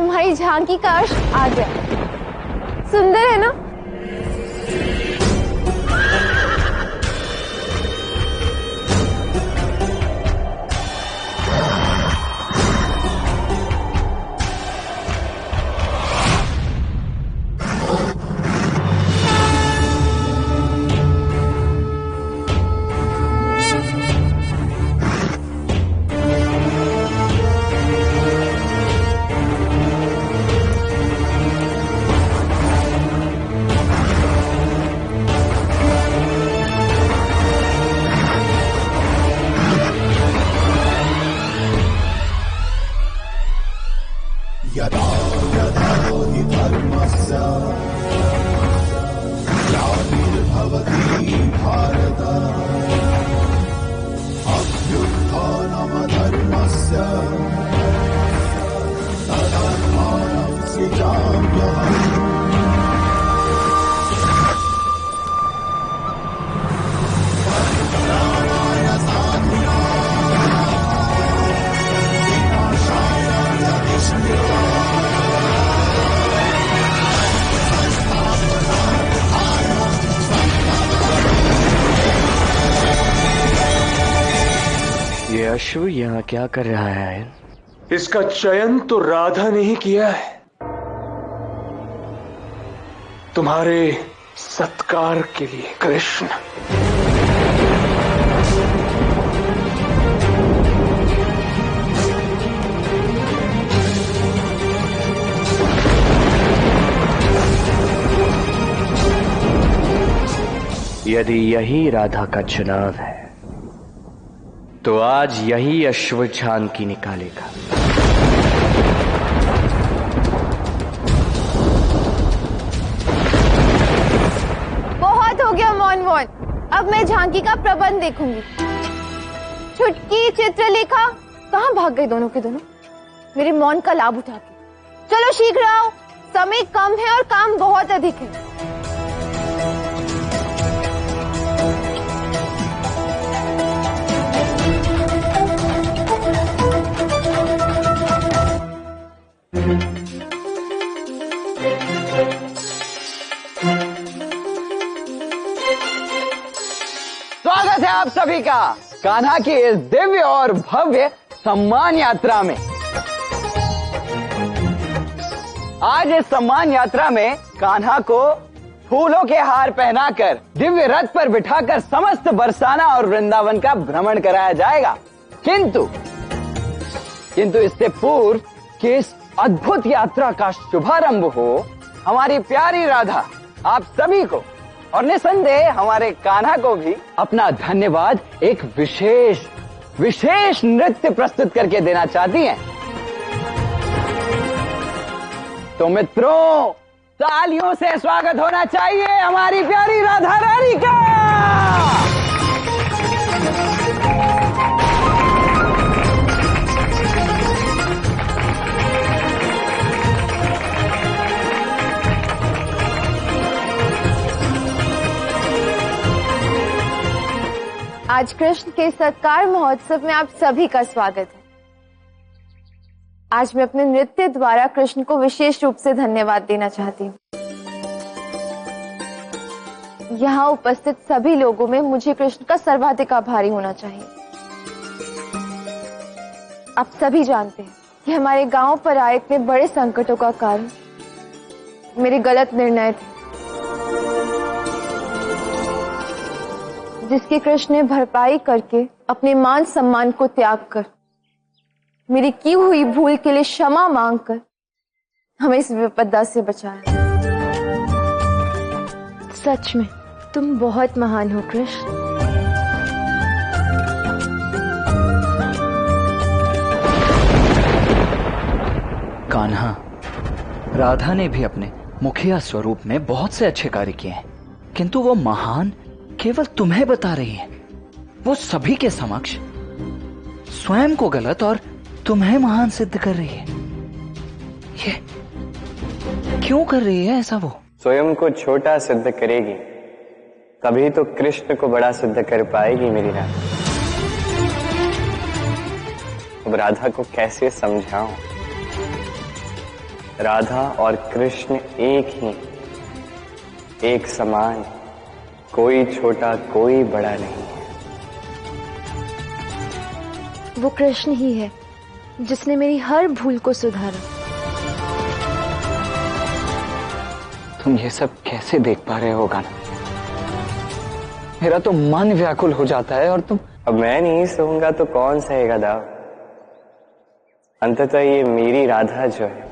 तुम्हारी झांकी का अर्श आ गया। सुंदर है ना? यदा यदा हि धर्मस्य ग्लानिर्भवति भारत अभ्युत्थानमधर्मस्य तदात्मानं सृजाम्यहम्। ये अश्व यहाँ क्या कर रहा है? इसका चयन तो राधा ने ही किया है। तुम्हारे सत्कार के लिए कृष्ण। यदि यही राधा का चुनाव है तो आज यही अश्व झांकी निकालेगा। बहुत हो गया मौन मौन, अब मैं झांकी का प्रबंध देखूंगी। छुटकी, चित्रलेखा कहाँ भाग गए दोनों के दोनों मेरे मौन का लाभ उठा के। चलो शीघ्र आओ, समय कम है और काम बहुत अधिक है। स्वागत है आप सभी का कान्हा की इस दिव्य और भव्य सम्मान यात्रा में। आज इस सम्मान यात्रा में कान्हा को फूलों के हार पहनाकर दिव्य रथ पर बिठाकर समस्त बरसाना और वृंदावन का भ्रमण कराया जाएगा। किंतु इससे पूर्व कि इस अद्भुत यात्रा का शुभारंभ हो, हमारी प्यारी राधा आप सभी को और निसंदेह हमारे कान्हा को भी अपना धन्यवाद एक विशेष नृत्य प्रस्तुत करके देना चाहती हैं। तो मित्रों, तालियों से स्वागत होना चाहिए हमारी प्यारी राधा रानी का। आज कृष्ण के सत्कार महोत्सव में आप सभी का स्वागत है। आज मैं अपने नृत्य द्वारा कृष्ण को विशेष रूप से धन्यवाद देना चाहती हूँ। यहाँ उपस्थित सभी लोगों में मुझे कृष्ण का सर्वाधिक आभारी होना चाहिए। आप सभी जानते हैं कि हमारे गांव पर आए इतने बड़े संकटों का कारण मेरे गलत निर्णय थे, जिसकी कृष्ण ने भरपाई करके अपने मान सम्मान को त्याग कर मेरी की हुई भूल के लिए क्षमा मांगकर हमें इस विपदा से बचाया। सच में तुम बहुत महान हो कृष्ण। कान्हा, राधा ने भी अपने मुखिया स्वरूप में बहुत से अच्छे कार्य किए हैं, किंतु वो महान केवल तुम्हें बता रही है। वो सभी के समक्ष स्वयं को गलत और तुम्हें महान सिद्ध कर रही है। ये क्यों कर रही है ऐसा? वो स्वयं को छोटा सिद्ध करेगी तभी तो कृष्ण को बड़ा सिद्ध कर पाएगी मेरी राधा। अब राधा को कैसे समझाऊं? राधा और कृष्ण एक ही, एक समान, कोई छोटा कोई बड़ा नहीं है। वो कृष्ण ही है जिसने मेरी हर भूल को सुधारा। तुम ये सब कैसे देख पा रहे हो गाना? मेरा तो मन व्याकुल हो जाता है और तुम। अब मैं नहीं सहूंगा तो कौन सहेगा दाव? अंततः ये मेरी राधा जो है,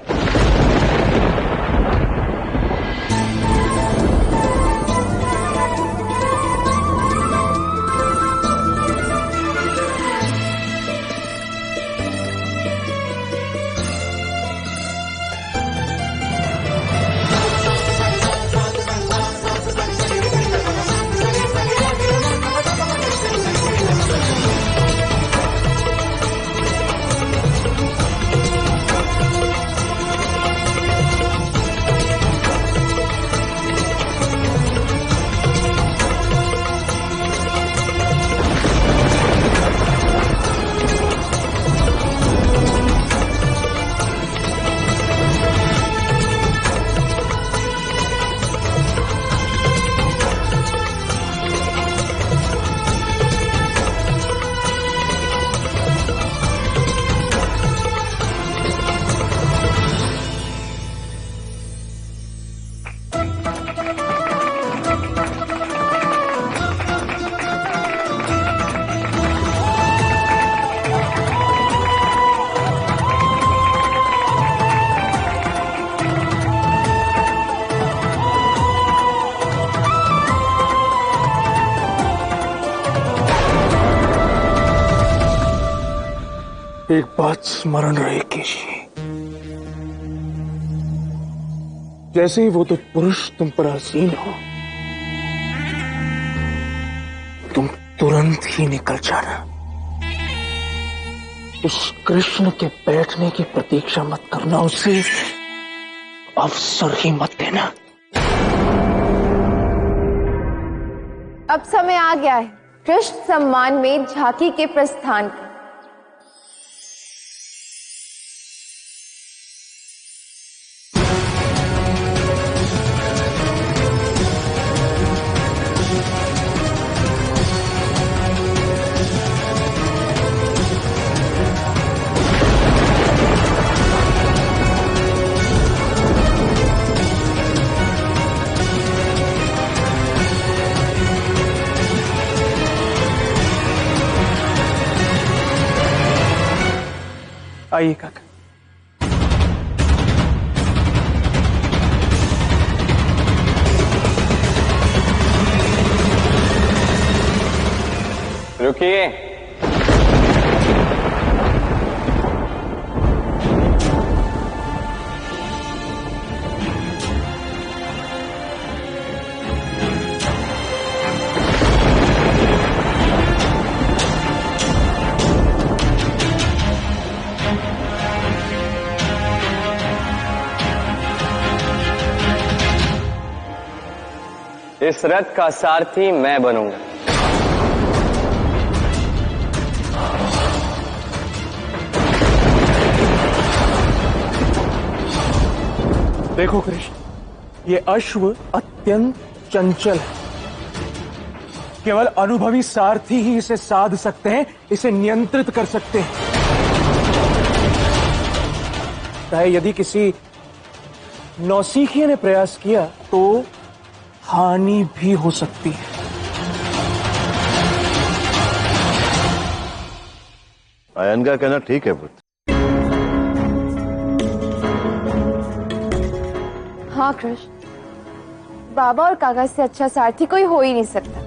एक बात स्मरण रहे केशी, जैसे ही वो तो पुरुष तुम पर आसीन हो, तुम तुरंत ही निकल जाना। उस कृष्ण के बैठने की प्रतीक्षा मत करना, उसे अवसर ही मत देना। अब समय आ गया है कृष्ण सम्मान में झांकी के प्रस्थान का। आइए काका। रुकिए। इस रथ का सारथी मैं बनूंगा। देखो कृष्ण, ये अश्व अत्यंत चंचल है। केवल अनुभवी सारथी ही इसे साध सकते हैं, इसे नियंत्रित कर सकते हैं। चाहे यदि किसी नौसिखिए ने प्रयास किया तो हानि भी हो सकती है। आयन का कहना ठीक है पुत्र। हाँ कृष्ण, बाबा और काका से अच्छा सारथी कोई हो ही नहीं सकता।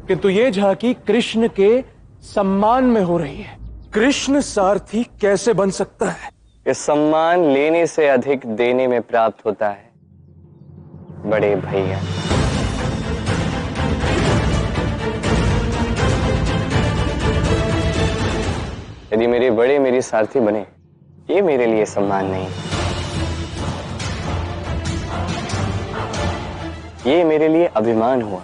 किंतु ये झांकी कृष्ण के सम्मान में हो रही है। कृष्ण सारथी कैसे बन सकता है? ये सम्मान लेने से अधिक देने में प्राप्त होता है बड़े भैया। यदि मेरे बड़े मेरी सारथी बने, ये मेरे लिए सम्मान नहीं, ये मेरे लिए अभिमान हुआ।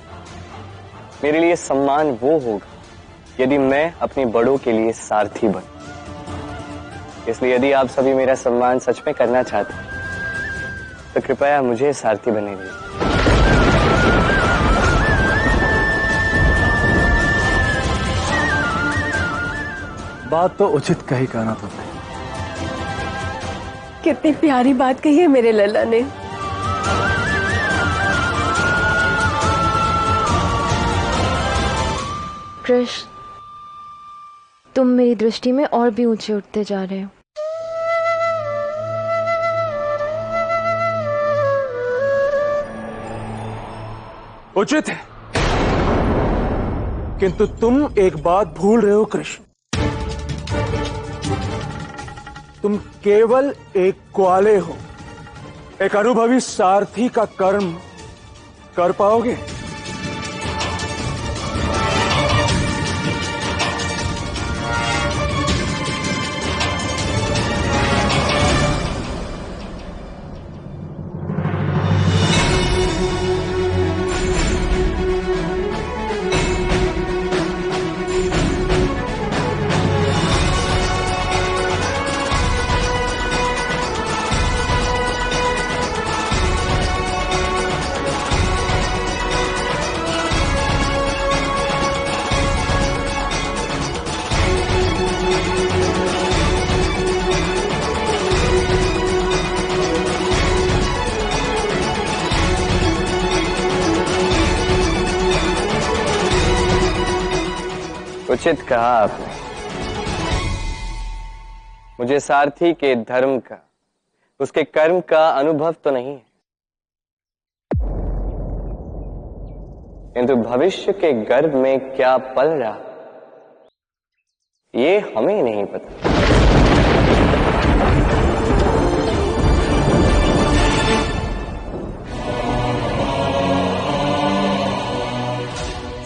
मेरे लिए सम्मान वो होगा यदि मैं अपनी बड़ों के लिए सारथी बनूं। इसलिए यदि आप सभी मेरा सम्मान सच में करना चाहते हैं तो कृपया मुझे सारथी बनने दीजिए। बात तो उचित कही कहना तुमने। कितनी प्यारी बात कही है मेरे लल्ला ने। कृष्ण, तुम मेरी दृष्टि में और भी ऊंचे उठते जा रहे हो। उचित है, किंतु तुम एक बात भूल रहे हो कृष्ण। तुम केवल एक ग्वाले हो। एक अनुभवी सारथी का कर्म कर पाओगे? उचित कहा आपने। मुझे सारथी के धर्म का, उसके कर्म का अनुभव तो नहीं है, किंतु भविष्य के गर्भ में क्या पल रहा ये हमें नहीं पता।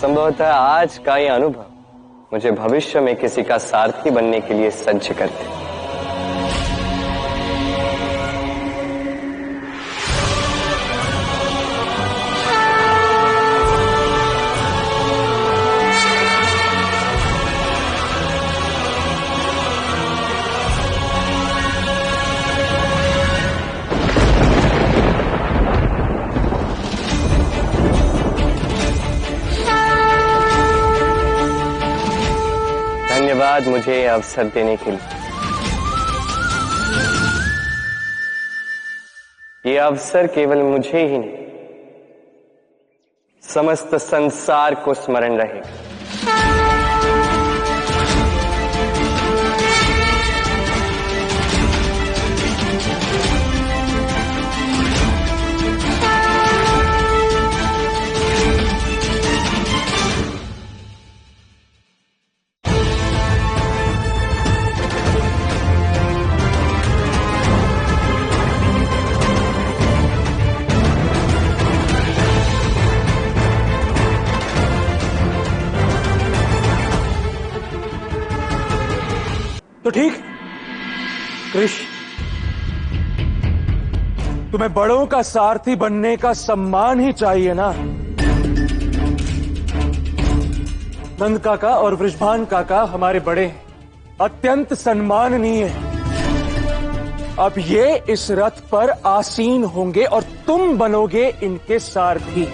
संभवतः आज का यह अनुभव मुझे भविष्य में किसी का सारथी बनने के लिए सज्ज करते। धन्यवाद मुझे यह अवसर देने के लिए। यह अवसर केवल मुझे ही नहीं, समस्त संसार को स्मरण रहेगा। तो ठीक कृष्ण, तुम्हें बड़ों का सारथी बनने का सम्मान ही चाहिए ना। नंद काका और वृषभान काका हमारे बड़े हैं, अत्यंत सम्माननीय हैं। अब ये इस रथ पर आसीन होंगे और तुम बनोगे इनके सारथी।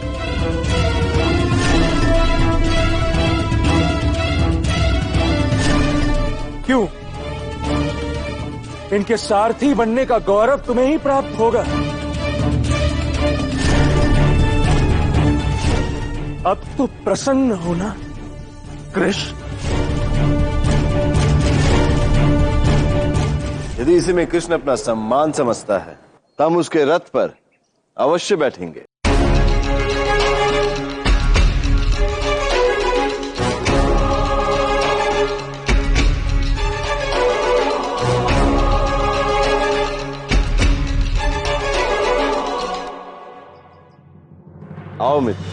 क्यों? इनके सारथी बनने का गौरव तुम्हें ही प्राप्त होगा। अब तो प्रसन्न हो ना कृष्ण? यदि इसी में कृष्ण अपना सम्मान समझता है तो हम उसके रथ पर अवश्य बैठेंगे। आओ मित्र।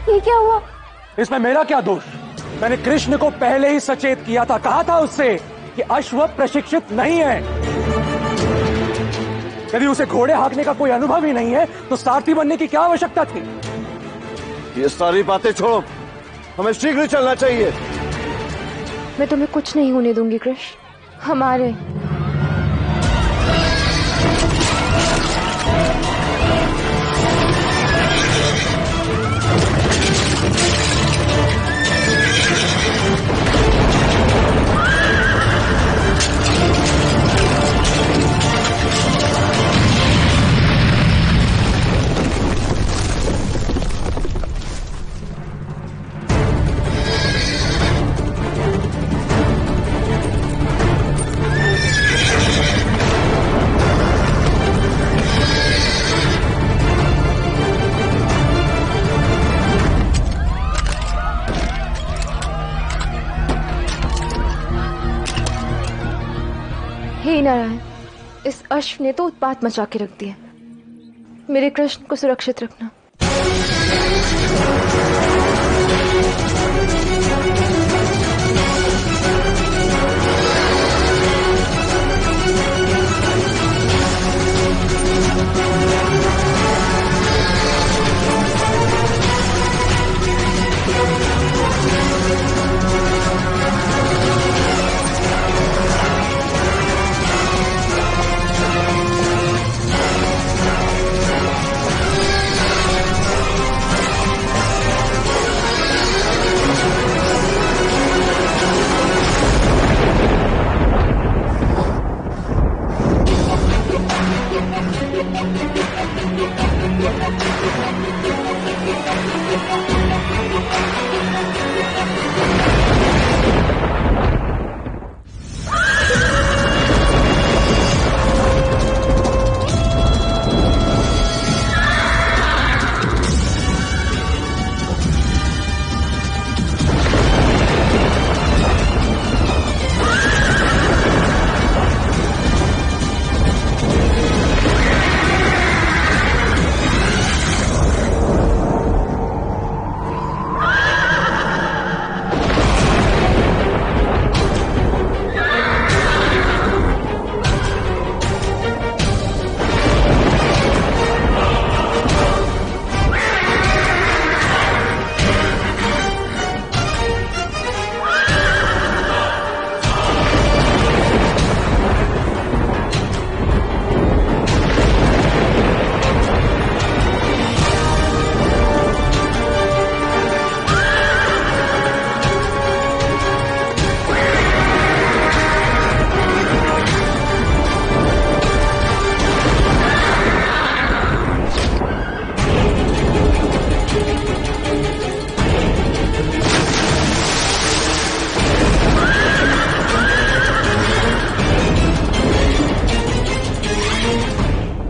ये क्या हुआ? इसमें मेरा क्या दोष? मैंने कृष्ण को पहले ही सचेत किया था, कहा था उससे कि अश्व प्रशिक्षित नहीं है। यदि उसे घोड़े हाँकने का कोई अनुभव ही नहीं है तो सारथी बनने की क्या आवश्यकता थी? ये सारी बातें छोड़ो, हमें शीघ्र चलना चाहिए। मैं तुम्हें कुछ नहीं होने दूंगी कृष्ण। हमारे हे नारायण, इस अश्व ने तो उत्पात मचा के रख दिया। मेरे कृष्ण को सुरक्षित रखना।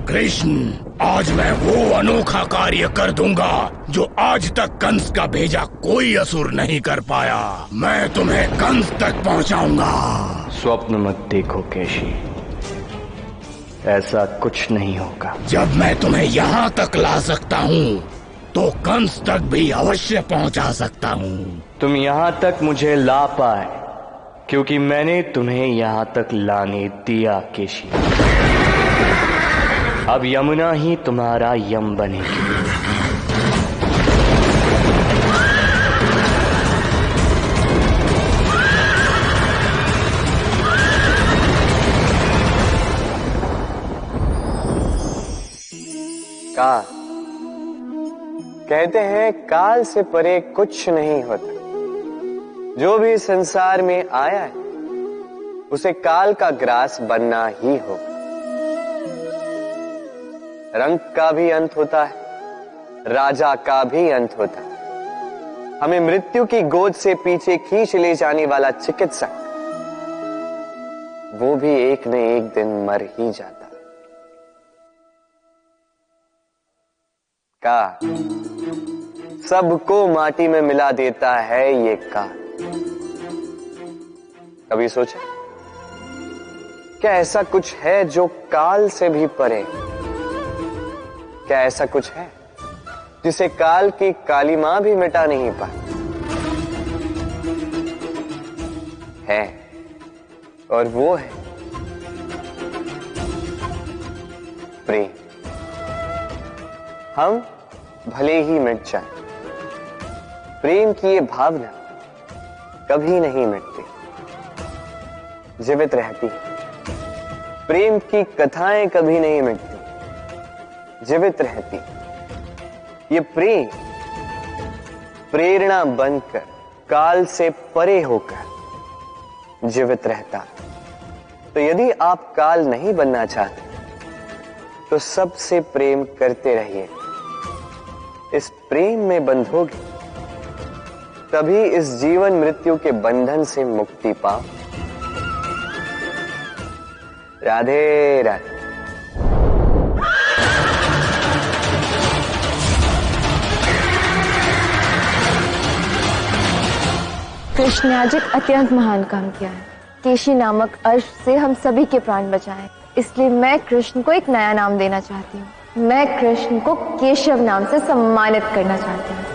कृष्ण, आज मैं वो अनोखा कार्य कर दूंगा जो आज तक कंस का भेजा कोई असुर नहीं कर पाया। मैं तुम्हें कंस तक पहुंचाऊंगा। स्वप्न मत देखो केशी, ऐसा कुछ नहीं होगा। जब मैं तुम्हें यहाँ तक ला सकता हूँ तो कंस तक भी अवश्य पहुंचा सकता हूँ। तुम यहाँ तक मुझे ला पाए क्योंकि मैंने तुम्हें यहाँ तक लाने दिया केशी। अब यमुना ही तुम्हारा यम बनेगी। काल, कहते हैं काल से परे कुछ नहीं होता। जो भी संसार में आया है उसे काल का ग्रास बनना ही होगा। रंग का भी अंत होता है, राजा का भी अंत होता है। हमें मृत्यु की गोद से पीछे खींच ले जाने वाला चिकित्सक, वो भी एक न एक दिन मर ही जाता है। का सबको माटी में मिला देता है ये काल। कभी सोचा क्या ऐसा कुछ है जो काल से भी परे? क्या ऐसा कुछ है जिसे काल की काली मां भी मिटा नहीं पाई है, और वो है प्रेम। हम भले ही मिट जाएं, प्रेम की ये भावना कभी नहीं मिटती, जीवित रहती है। प्रेम की कथाएं कभी नहीं मिटती, जीवित रहती। ये प्रेम प्रेरणा बनकर काल से परे होकर जीवित रहता। तो यदि आप काल नहीं बनना चाहते तो सबसे प्रेम करते रहिए। इस प्रेम में बंधोगे तभी इस जीवन मृत्यु के बंधन से मुक्ति पाओ। राधे राधे। कृष्ण ने आज एक अत्यंत महान काम किया है। केशी नामक अश्व से हम सभी के प्राण बचाए, इसलिए मैं कृष्ण को एक नया नाम देना चाहती हूँ। मैं कृष्ण को केशव नाम से सम्मानित करना चाहती हूँ।